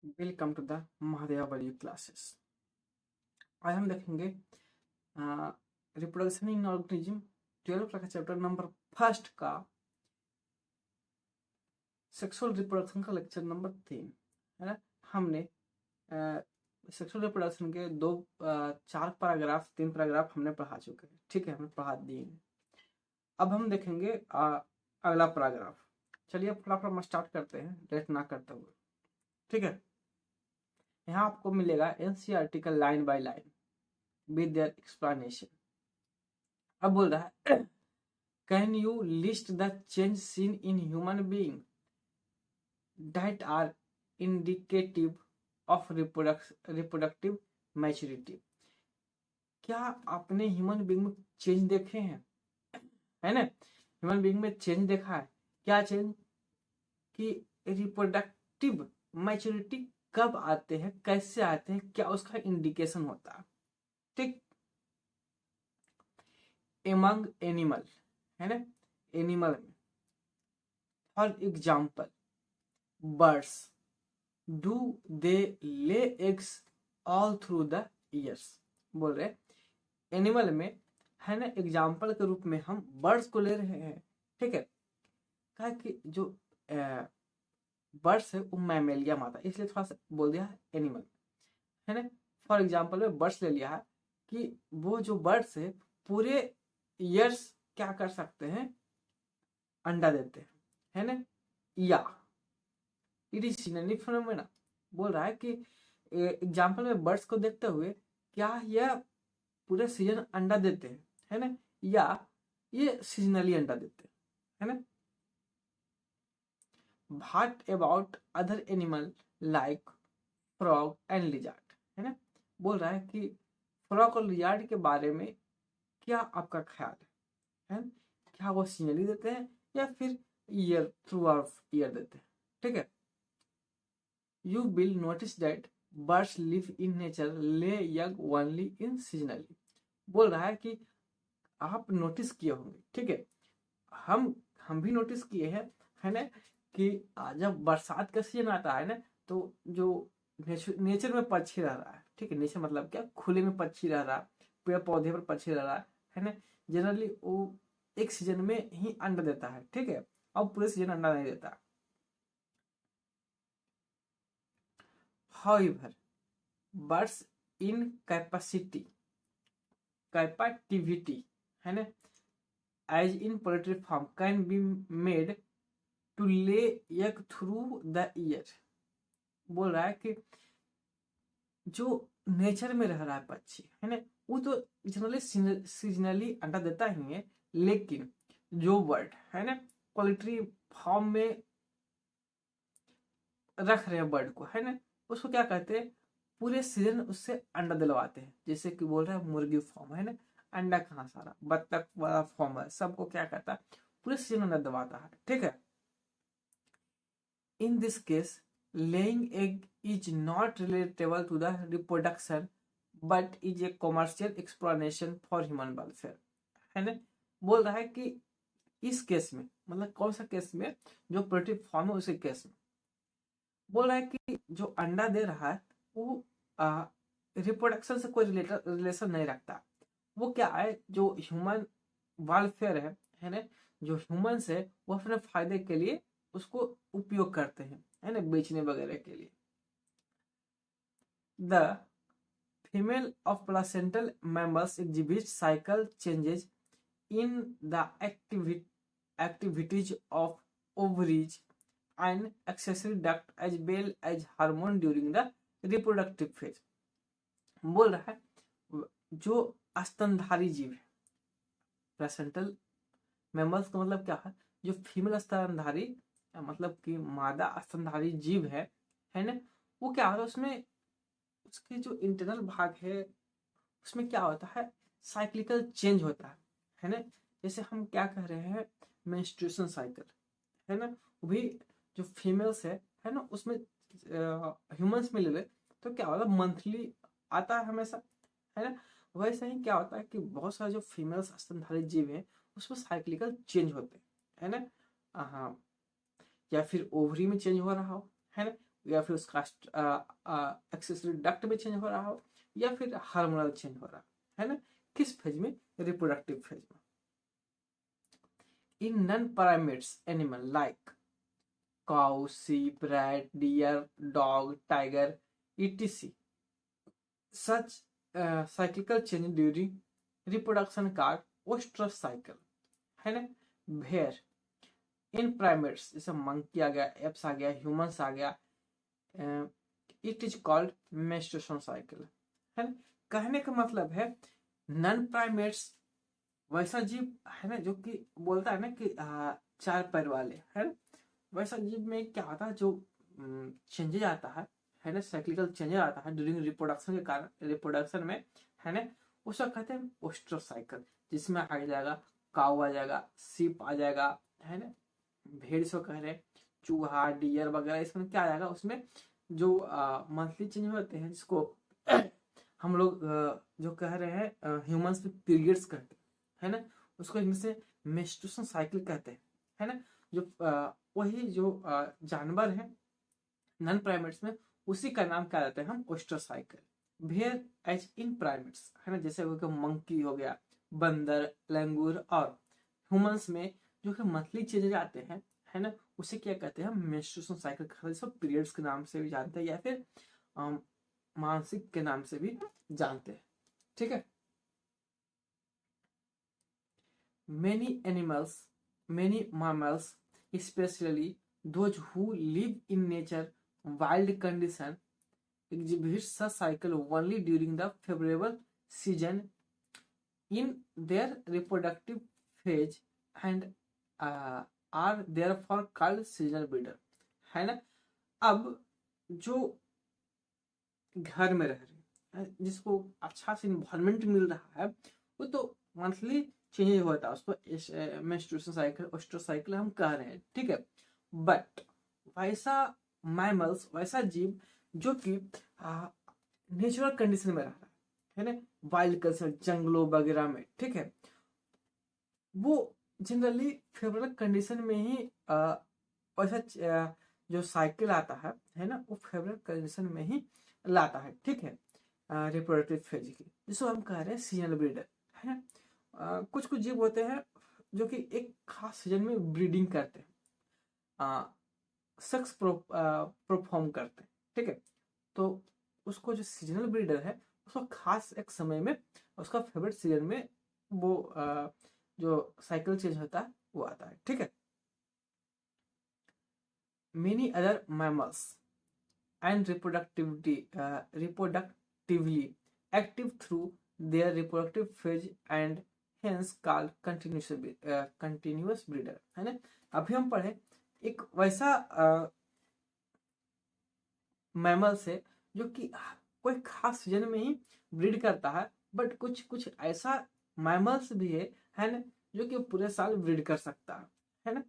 Welcome to the Mahadeva बड़ी classes. आज हम देखेंगे रिप्रोडक्शन इन ऑर्गेनिज्म 12 का चैप्टर नंबर फर्स्ट का सेक्सुअल रिप्रोडक्शन का लेक्चर नंबर 3 है ना। हमने सेक्सुअल रिप्रोडक्शन के चार पैराग्राफ 3 पैराग्राफ हमने पढ़ा चुके हैं, ठीक है, हमने पढ़ा दिए हैं। अब हम देखेंगे अगला पैराग्राफ। चलिए फटाफट हम स्टार्ट करते हैं लेट ना करते हुए, ठीक है। यहाँ आपको मिलेगा एनसीईआरटी का line by line with their explanation. अब बोल रहा है can you list the change seen in human being that are indicative of reproductive maturity. क्या आपने ह्यूमन बीइंग में चेंज देखे हैं, है ना। ह्यूमन बीइंग में चेंज देखा है। क्या चेंज कि रिप्रोडक्टिव मैच्योरिटी कब आते हैं, कैसे आते हैं, क्या उसका इंडिकेशन होता है, ठीक। एमंग एनिमल, है ना, एनिमल में for example birds, do they lay eggs all through the years। बोल रहे एनिमल में, है ना, एग्जाम्पल के रूप में हम बर्ड्स को ले रहे हैं, ठीक है। कहा कि जो बर्ड्स है वो मैमेलिया माता, इसलिए थोड़ा सा बोल दिया है एनिमल, है ना। फॉर एग्जाम्पल में बर्ड्स ले लिया है कि वो जो बर्ड्स है पूरे ईयर्स क्या कर सकते हैं, अंडा देते हैं, है ना। या इट इज सिनोनिम फिनोमेना। बोल रहा है कि एग्जाम्पल में बर्ड्स को देखते हुए क्या यह पूरे सीजन अंडा देते हैं, है ना, या ये सीजनली अंडा देते हैं, है ना। What about other animal like frog and lizard, है ना। बोल रहा है कि फ्रॉग और लिजार्ड के बारे में क्या आपका ख्याल है, क्या वो सीजनली देते हैं या फिर ईयर थ्रू आउट ईयर देते हैं, ठीक है। You will notice that birds live in nature, lay young only in seasonally। बोल रहा है कि आप नोटिस किए होंगे, ठीक है, हम भी नोटिस किए हैं, है ना, कि जब बरसात का सीजन आता है ना तो जो नेचर में पक्षी रह रहा है, ठीक है, नेचर मतलब क्या, खुले में पक्षी रह रहा है, पेड़ पौधे पर पक्षी रह रहा है ना। जनरली वो एक सीजन में ही अंडा देता है, ठीक है, और पूरे सीजन अंडा नहीं देता। However, birds in कैपेटिविटी, है ना, as in poultry farm can be made to lay egg through the year. बोल रहा है कि जो नेचर में रह रहा है पक्षी, है ना, वो तो जनरली सीजनली अंडा देता ही है, लेकिन जो बर्ड, है ना, पोल्ट्री फार्म में रख रहे हैं बर्ड को, है ना, उसको क्या कहते हैं, पूरे सीजन उससे अंडा दिलवाते हैं। जैसे कि बोल रहा है मुर्गी फॉर्म, है ना, अंडा कहाँ सारा बत्तख वाला फॉर्म है, सबको क्या कहता है, पूरे सीजन अंडा दबाता है, ठीक है। In this case laying egg is not relatable to the reproduction but is a commercial explanation for human welfare, है ना। बोल रहा है कि इस केस में, मतलब कौन सा केस में, जो पोल्ट्री फार्म है उसी केस में बोल रहा है कि जो अंडा दे रहा है वो रिप्रोडक्शन से कोई रिलेशन नहीं रखता। वो क्या है, जो ह्यूमन वेलफेयर है ना, जो ह्यूमंस है वो अपने फायदे के लिए उसको उपयोग करते हैं, है ना, बेचने वगैरह के लिए। The female of placental members exhibit cycle changes in the activities of ovaries and accessory duct as well as hormone during the reproductive phase। बोल रहा है जो स्तनधारी जीव है, प्लेसेंटल मेंबर्स का मतलब क्या है, जो फीमेल स्तनधारी मतलब कि मादा स्तनधारी जीव है ना, वो क्या है, उसमें उसके जो इंटरनल भाग है उसमें क्या होता है, साइक्लिकल चेंज होता है ना। जैसे हम क्या कह रहे हैं, मेंस्ट्रुएशन साइकिल, है ना, वो भी जो फीमेल्स है ना, उसमें ह्यूमंस में ले ले तो क्या होता है, मंथली आता है हमेशा, है ना। वैसे ही क्या होता है कि बहुत सारे जो फीमेल्स स्तनधारी जीव हैं उसमें साइक्लिकल चेंज होते हैं, है ना। हाँ, या फिर ओवरी में चेंज हो रहा हो, है ना, या फिर उसका एक्सेसरी डक्ट में चेंज हो रहा हो, या फिर हार्मोनल चेंज हो रहा है ना, किस फेज में, रिप्रोडक्टिव फेज में। In non primates animal like cow, sheep, rat, deer, dog, tiger, etc. Such cyclical change during reproduction called oestrus cycle, है ना। भेड़, इन प्राइमेट्स जैसे मंकी आ गया, एप्स आ गया, ह्यूमंस आ गया, it is called menstruation cycle, है ना। कहने का मतलब है नॉन प्राइमेट्स वैसा जीव है ना जो कि बोलता है ना कि चार पैर वाले, है ना, वैसा जीव में क्या होता है, जो चेंजेज आता है ना, साइक्लिकल चेंजेज आता है ड्यूरिंग रिप्रोडक्शन के कारण, रिप्रोडक्शन में, है ना, उसको कहते हैं ओस्ट्रस साइकिल, जिसमें आ जाएगा काऊ आ जाएगा, सीप आ जाएगा, है ना, भेड़ से कह रहे, चूहा, डियर वगैरह, इसमें क्या आ जाएगा, उसमें जो मंथली चेंज होते हैं, जिसको हम लोग जो कह रहे हैं ह्यूमंस में पीरियड्स कहते हैं, है ना, उसको इंग्लिश में मेंस्ट्रुएशन साइकिल कहते हैं, है ना। जो वही जो जानवर है नॉन प्राइमेट्स में, उसी का नाम क्या रहता है हम, ओस्ट्रस साइकिल। भेड़ एज इन प्राइमेट्स, है ना, जैसे मंकी हो गया, बंदर, लंगूर, और ह्यूमंस में जो कि मंथली चेंजेज आते हैं, है ना, उसे क्या कहते हैं, मेंस्ट्रुएशन साइकिल कहते हैं, जिसको पीरियड्स के नाम से भी जानते हैं, या फिर मानसिक के नाम से भी जानते हैं, ठीक है। many animals many mammals, especially those who live in nature wild condition, exhibit such cycle only during the favorable season in their reproductive phase and are therefore called seasonal breeder, है ना। अब जो घर में रह रहे हैं, जिसको अच्छा से इन्वायरमेंट मिल रहा है, वो तो मंथली चेंज होता है, उसको मेंस्ट्रुएशन साइकिल, ओस्ट्रस साइकिल हम कह रहे हैं, ठीक है। बट वैसा मैमल्स, वैसा जीव जो कि नेचुरल कंडीशन में रह रहा है ना, वाइल्ड कंडीशन, जंगलों वगैरह में, ठीक है, वो जनरली फेवरेबल कंडीशन में ही वैसा जो साइकिल आता है ना, वो फेवरेबल कंडीशन में ही लाता है, ठीक है, रिप्रोडक्टिव फेज की, जिसको हम कह रहे हैं सीजनल ब्रीडर, है ना। कुछ कुछ जीव होते हैं जो कि एक खास सीजन में ब्रीडिंग करते हैं, सेक्स परफॉर्म करते हैं, ठीक है। तो उसको जो सीजनल ब्रीडर है, उसको खास एक समय में, उसका फेवरेट सीजन में वो जो साइकिल चेंज होता है वो आता है, ठीक है। Many other mammals and reproductively active through their reproductive phase and hence called continuous breeder, है ना। अभी हम पढ़े एक वैसा मैमल्स है जो कि कोई खास सीजन में ही ब्रीड करता है, बट कुछ कुछ ऐसा मैमल्स भी है ना, जो कि पूरे साल ब्रीड कर सकता है ना,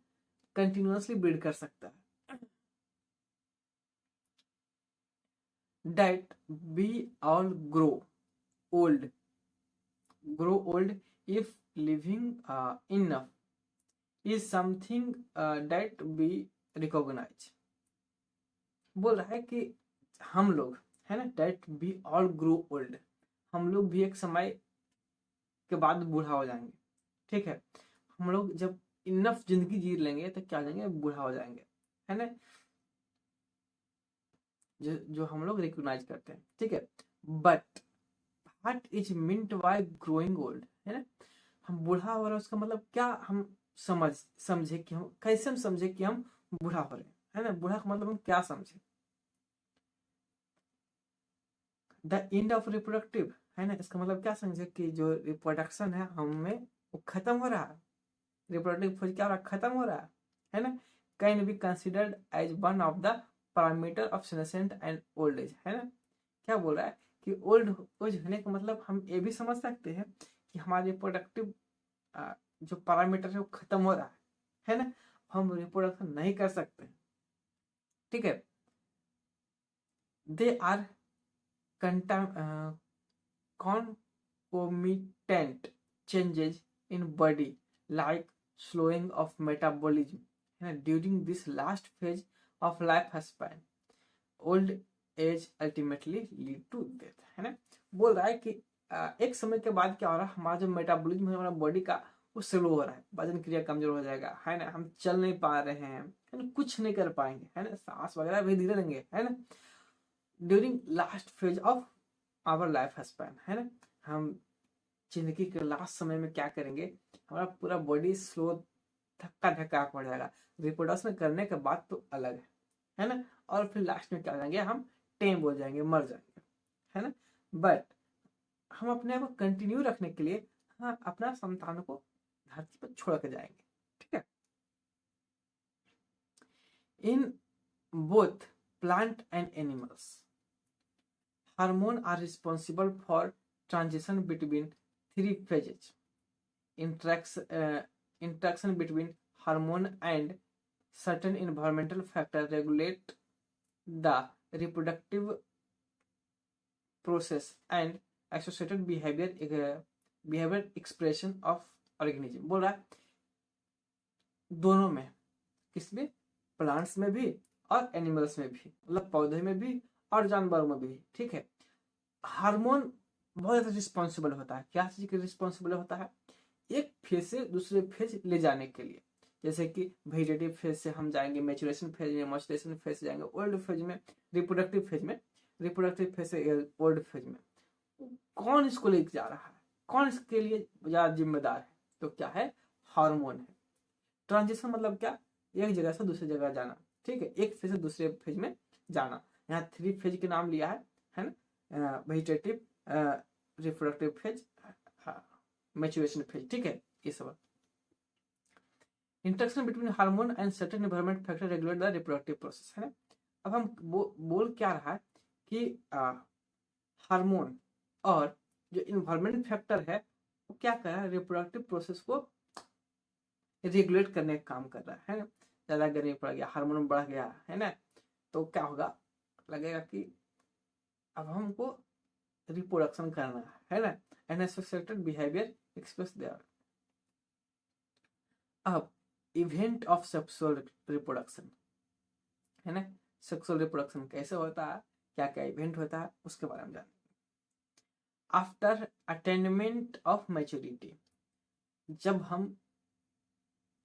कंटिन्यूअसली ब्रीड कर सकता है। that we all old grow old if living enough is something that we recognize। बोल रहा है कि हम लोग, है ना, that we all grow old, हम लोग भी एक समय के बाद बूढ़ा हो जाएंगे, ठीक है। हम लोग जब इनफ जिंदगी जी लेंगे तो क्या हो जाएंगे, बूढ़ा हो जाएंगे, है ना, जो हम लोग रिकॉग्नाइज करते हैं, ठीक है। But what is meant by growing old, है ना, हम बूढ़ा हो रहे हैं, उसका मतलब क्या हम समझे कि हम कैसे, हम समझे कि हम बूढ़ा हो रहे हैं, है ना, बूढ़ा का मतलब हम क्या समझे। द एंड ऑफ रिप्रोडक्टिव, है ना, इसका मतलब क्या समझे कि जो रिप्रोडक्शन है हमें वो खत्म हो रहा है, रिप्रोडक्टिव फेज क्या हो रहा है, खत्म हो रहा है ना, can be considered as one of the parameter of senescent and old age, है ना। क्या बोल रहा है कि ओल्ड एज होने का मतलब हम ये भी समझ सकते हैं कि हमारे रिप्रोडक्टिव जो पैरामीटर है वो खत्म हो रहा है ना, हम रिप्रोडक्शन नहीं कर सकते, ठीक है। They are concomitant changes in body like slowing of metabolism, है ना, during this last phase of life span, old age ultimately lead to death, है ना। बोल रहा है कि एक समय के बाद क्या हो रहा है, हमारा जो मेटाबॉलिज्म है हमारा बॉडी का वो स्लो हो रहा है, वजन क्रिया कमजोर हो जाएगा, है ना। हम चल नहीं पा रहे हैं, है ना, कुछ नहीं कर पाएंगे, है ना, सांस वगैरह भी धीरे लेंगे, है ना। During last phase of our life span, है ना, हम जिंदगी के लास्ट समय में क्या करेंगे, हमारा पूरा बॉडी स्लो धक्का धक्का पड़ जाएगा। रिप्रोडक्शन करने के बाद तो अलग है ना। और फिर लास्ट में क्या हो जाएंगे, हम टेम हो जाएंगे, मर जाएंगे, है ना। बट हम अपने आप को कंटिन्यू रखने के लिए हाँ अपना संतानों को धरती पर छोड़ के जाएंगे, ठीक है। In both plant and animals hormone are responsible for transition between three phases. interaction between hormone and certain environmental factors regulate the reproductive process and associated behavior expression of organism। बोल रहा है दोनों में, किसमें, प्लांट्स में भी और animals में भी, मतलब पौधे में भी और जानवरों में भी, ठीक है। हार्मोन बहुत ज्यादा रिस्पॉन्सिबल होता है, क्या चीज के रिस्पॉन्सिबल होता है, एक फेज से दूसरे फेज ले जाने के लिए। जैसे कि वेजिटेटिव फेज से हम जाएंगे मैच्योरेशन फेज में, मॉइस्चराइजेशन फेज से जाएंगे ओल्ड फेज में, रिप्रोडक्टिव फेज में, रिप्रोडक्टिव फेज से ओल्ड फेज में। कौन इसको लेके जा रहा है, कौन इसके लिए ज्यादा जिम्मेदार है, तो क्या है, हार्मोन है। ट्रांजिशन मतलब क्या, एक जगह से दूसरी जगह जाना, ठीक है, एक फेज से दूसरे फेज में जाना। यहाँ थ्री फेज के नाम लिया है ना, vegetative, reproductive phase, maturation phase, ठीक है, ये सब। Interaction between hormone and certain environment factor regulate the reproductive process, है ना। अब हम बोल क्या रहा है कि हार्मोन और जो इन्वायरमेंट फैक्टर है वो क्या कर रहा है, रिप्रोडक्टिव प्रोसेस को रेगुलेट करने का काम कर रहा है ना। ज्यादा गर्मी पड़ गया, हार्मोन बढ़ गया, है ना, तो क्या होगा, लगेगा कि अब हमको रिप्रोडक्शन करना है ना, and associated behaviour express their. अब इवेंट ऑफ सेक्सुअल रिप्रोडक्शन, है ना, सेक्सुअल रिप्रोडक्शन कैसे होता है, क्या क्या इवेंट होता है, उसके बारे में जानेंगे। आफ्टर अटेनमेंट ऑफ मैच्योरिटी, जब हम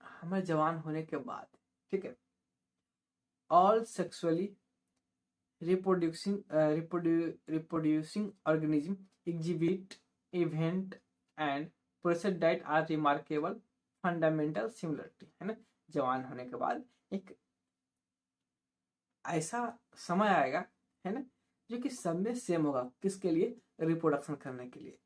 हमें जवान होने के बाद, ठीक है, all sexually reproducing organism exhibit event and process that are remarkable fundamental similarity, है ना। जवान होने के बाद एक ऐसा समय आएगा, है ना, जो कि सब में सेम होगा, किसके लिए, रिप्रोडक्शन करने के लिए।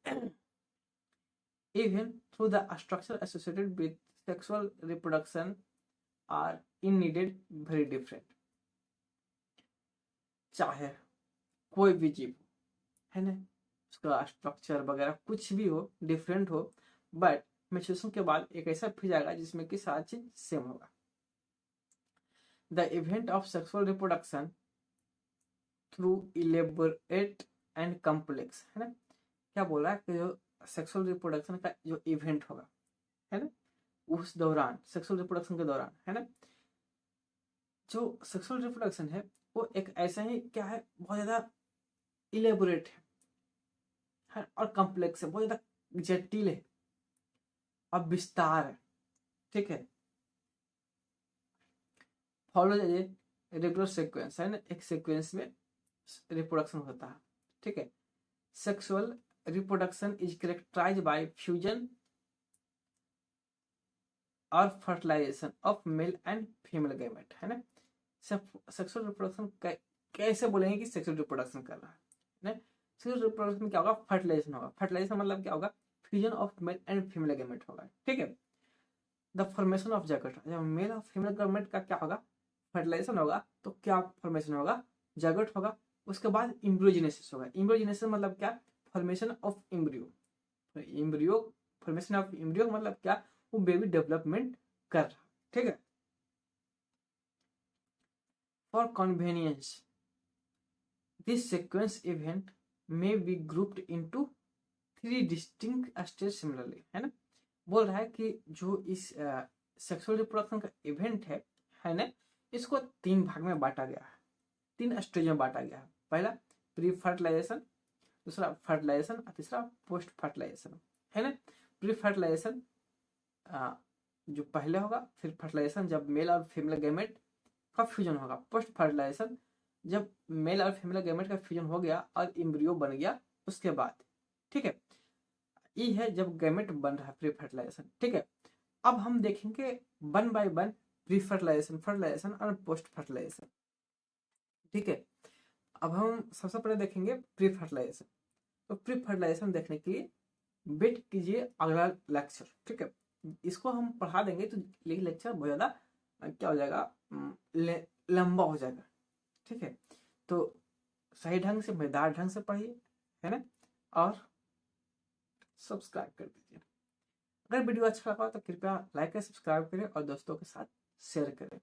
even through the structure associated with sexual reproduction are in needed very different। चाहे कोई भी जीव है ना, उसका स्ट्रक्चर वगैरह कुछ भी हो, डिफरेंट हो, बट मैच्योरेशन के बाद एक ऐसा फेज आएगा जिसमें कि सारा चीज सेम होगा। The event of sexual reproduction through elaborate and complex, है ना, क्या बोल रहा है कि जो सेक्सुअल रिप्रोडक्शन का जो इवेंट होगा, है ना, उस दौरान, सेक्सुअल रिप्रोडक्शन के दौरान, है ना, जो सेक्सुअल रिप्रोडक्शन है वो एक ऐसा ही क्या है, बहुत ज्यादा इलेबोरेट है और कॉम्प्लेक्स है, बहुत ज्यादा जटिल है और विस्तार है, ठीक है। फॉलो रेगुलर सीक्वेंस, है ना, एक सीक्वेंस में रिप्रोडक्शन होता है, ठीक है। Sexual reproduction is characterised by fusion और fertilisation of male and female gamete, है ना। सेक्सुअल रिप्रोडक्शन कैसे बोलेंगे कि सेक्सुअल रिप्रोडक्शन कर रहा है, सेक्सुअल रिप्रोडक्शन में क्या होगा, फर्टिलाइजेशन होगा। फर्टिलाइजेशन मतलब क्या होगा, fusion of male and female gamete होगा, ठीक है। द फॉर्मेशन ऑफ जाइगोट, जब मेल और फीमेल गैमेट का क्या होगा, फर्टिलाइजेशन होगा, तो क्या फॉर्मेशन होगा, जाइगोट होगा। उसके बाद एम्ब्रियोजेनेसिस होगा। एम्ब्रियोजेनेसिस मतलब क्या, formation of embryo. Embryo, formation of embryo मतलब क्या, वो बेबी डेवलपमेंट कर रहा, ठीक है। For convenience, this sequence event may be grouped into three distinct stages similarly, है ना। बोल रहा है कि जो इस सेक्सुअल रिप्रोडक्शन का इवेंट है ना, इसको तीन भाग में बांटा गया है, 3 स्टेज में बांटा गया है। पहला प्री फर्टिलाइजेशन, दूसरा फर्टिलाइजेशन और तीसरा पोस्ट फर्टिलाइजेशन, है ना। प्री फर्टिलाइजेशन जो पहले होगा, फिर फर्टिलाइजेशन जब मेल और फीमेल गैमेट का फ्यूजन होगा, पोस्ट फर्टिलाइजेशन जब मेल और फीमेल गैमेट का फ्यूजन हो गया और एम्ब्रियो बन गया उसके बाद, ठीक है। ये है जब गैमेट बन रहा है, प्री फर्टिलाइजेशन, ठीक है। अब हम देखेंगे 1 बाय 1 प्री फर्टिलाइजेशन, फर्टिलाइजेशन और पोस्ट फर्टिलाइजेशन, ठीक है। अब हम सबसे पहले देखेंगे प्री फर्टिलाइजेशन। तो प्री फर्टिलाइजेशन देखने के लिए वेट कीजिए अगला लेक्चर, ठीक है। इसको हम पढ़ा देंगे तो ये लेक्चर बहुत ज़्यादा क्या हो जाएगा, लंबा हो जाएगा, ठीक है। तो सही ढंग से, मजेदार ढंग से पढ़िए, है ना, और सब्सक्राइब कर दीजिए। अगर वीडियो अच्छा लगा तो कृपया लाइक करें, सब्सक्राइब करें और दोस्तों के साथ शेयर करें।